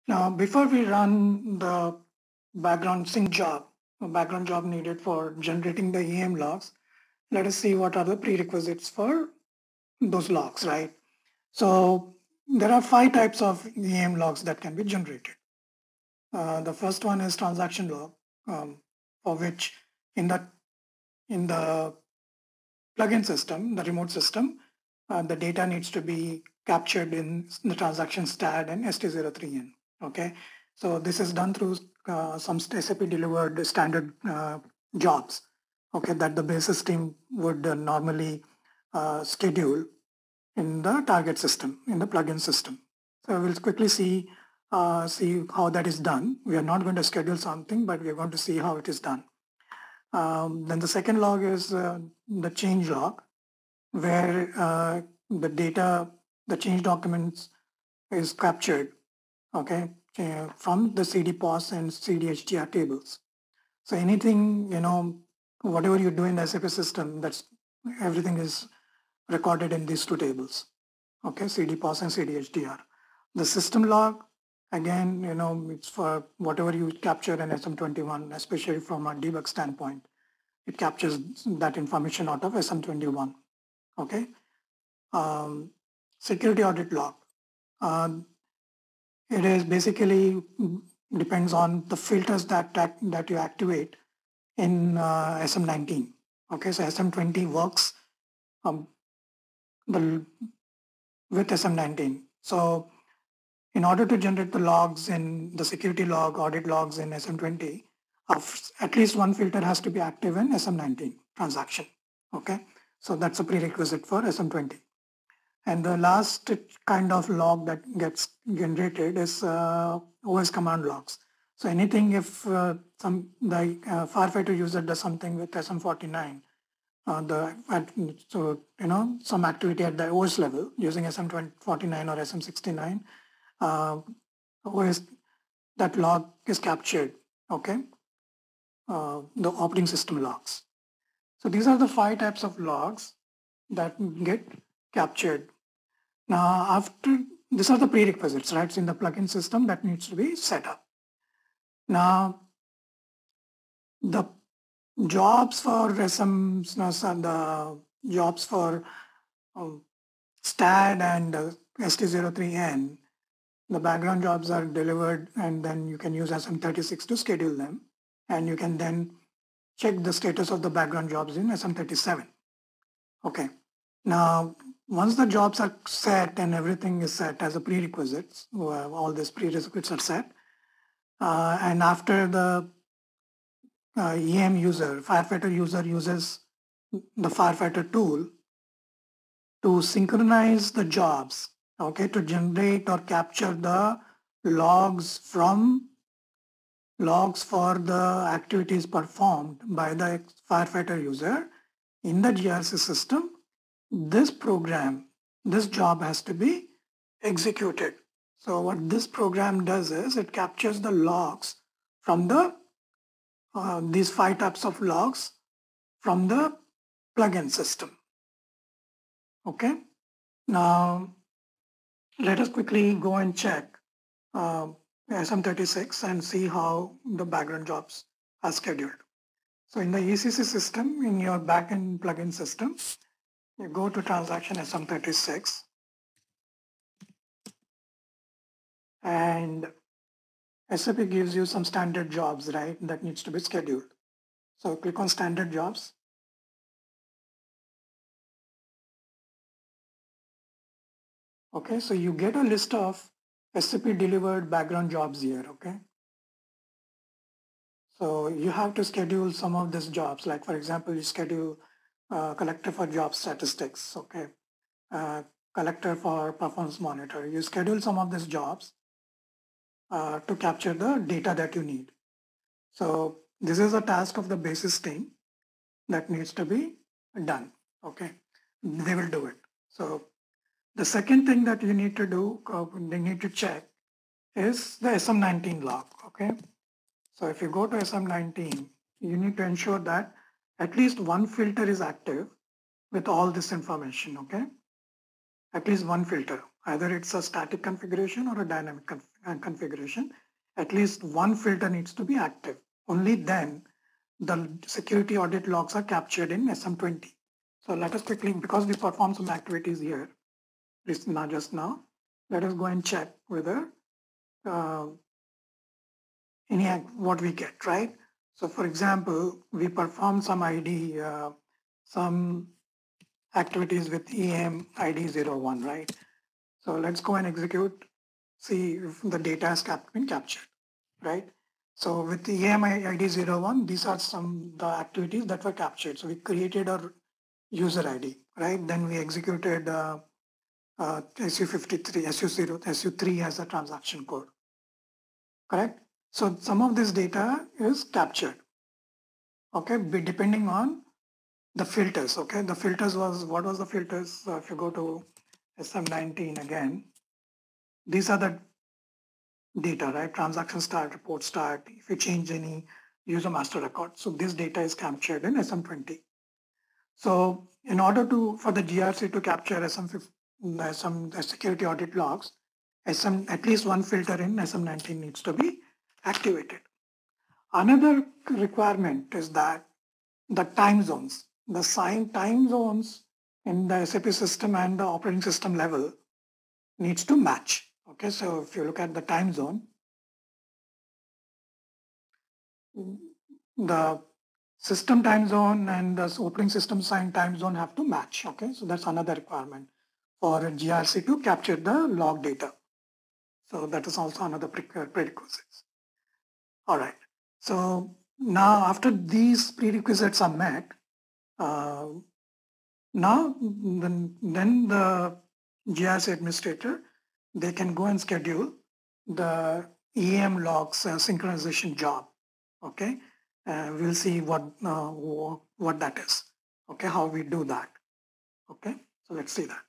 Now, before we run the background sync job, a background job needed for generating the EM logs, let us see what are the prerequisites for those logs, right? So there are 5 types of EM logs that can be generated. The first one is transaction log, for which in the plugin system, the remote system, the data needs to be captured in the transaction STAD and ST03N. Okay, so this is done through some SAP delivered standard jobs. Okay, that the basis team would normally schedule in the target system, in the plugin system. So we'll quickly see how that is done. We are not going to schedule something, but we are going to see how it is done. Then the second log is the change log, where the data, the change documents is captured, okay, from the CDPOS and CDHDR tables. So anything, whatever you do in the SAP system, everything is recorded in these two tables, okay, CDPOS and CDHDR. The system log, again, it's for whatever you capture in SM21, especially from a debug standpoint. It captures that information out of SM21, okay. Security audit log. It is basically depends on the filters that you activate in SM19. Okay, so SM20 works with SM19. So in order to generate the logs in the security log, audit logs in SM20, at least one filter has to be active in SM19 transaction. Okay, so that's a prerequisite for SM20. And the last kind of log that gets generated is OS command logs. So anything if the firefighter user does something with SM49, some activity at the OS level using SM49 or SM69, OS, that log is captured, okay? The operating system logs. So these are the 5 types of logs that get captured. Now, these are the prerequisites, right? So in the plugin system that needs to be set up. Now, the jobs for the jobs for STAD and ST03N, the background jobs are delivered, and then you can use SM36 to schedule them. And you can then check the status of the background jobs in SM37. Okay. Now, once the jobs are set and everything is set as a prerequisites, all these prerequisites are set, and after the EM user, firefighter user uses the firefighter tool to synchronize the jobs, okay, to generate or capture the logs for the activities performed by the firefighter user in the GRC system. This job has to be executed. So what this program does is it captures the logs from these 5 types of logs from the plugin system. Okay. Now let us quickly go and check SM36 and see how the background jobs are scheduled. So in the ECC system, in your backend plugin system, you go to transaction SM36 and SAP gives you some standard jobs, right, that needs to be scheduled. So click on standard jobs. Okay, so you get a list of SAP delivered background jobs here, okay? So you have to schedule some of these jobs, like for example, you schedule collector for job statistics, okay? Collector for performance monitor. You schedule some of these jobs to capture the data that you need. So this is a task of the basis team that needs to be done, okay? They will do it. So the second thing that you need to do, they need to check is the SM19 log, okay? So if you go to SM19, you need to ensure that at least one filter is active with all this information, okay? At least one filter. either it's a static configuration or a dynamic configuration, at least one filter needs to be active. Only then the security audit logs are captured in SM20. So let us quickly, because we perform some activities here just now, let us go and check whether what we get, right? So for example, we perform some ID, some activities with EM ID01, right? So let's go and execute, see if the data has been captured, right? So with the EM ID01, these are the activities that were captured. So we created a user ID, right? Then we executed SU53, SU0, SU3 as a transaction code, correct? So some of this data is captured, okay, depending on the filters, okay? The filters what was the filters? If you go to SM19 again, these are the data, right? Transaction start, report start, if you change any user master record. So this data is captured in SM20. So in order for the GRC to capture some security audit logs, at least one filter in SM19 needs to be activated. Another requirement is that the time zones, the assigned time zones in the SAP system and the operating system level needs to match. Okay, so if you look at the time zone, the system time zone and the operating system assigned time zone have to match. Okay, so that's another requirement for GRC to capture the log data. So that is also another prerequisite. All right. So now after these prerequisites are met, now then the GRC administrator, they can go and schedule the EM logs synchronization job. Okay, we'll see what that is. Okay, how we do that. Okay, so let's see that.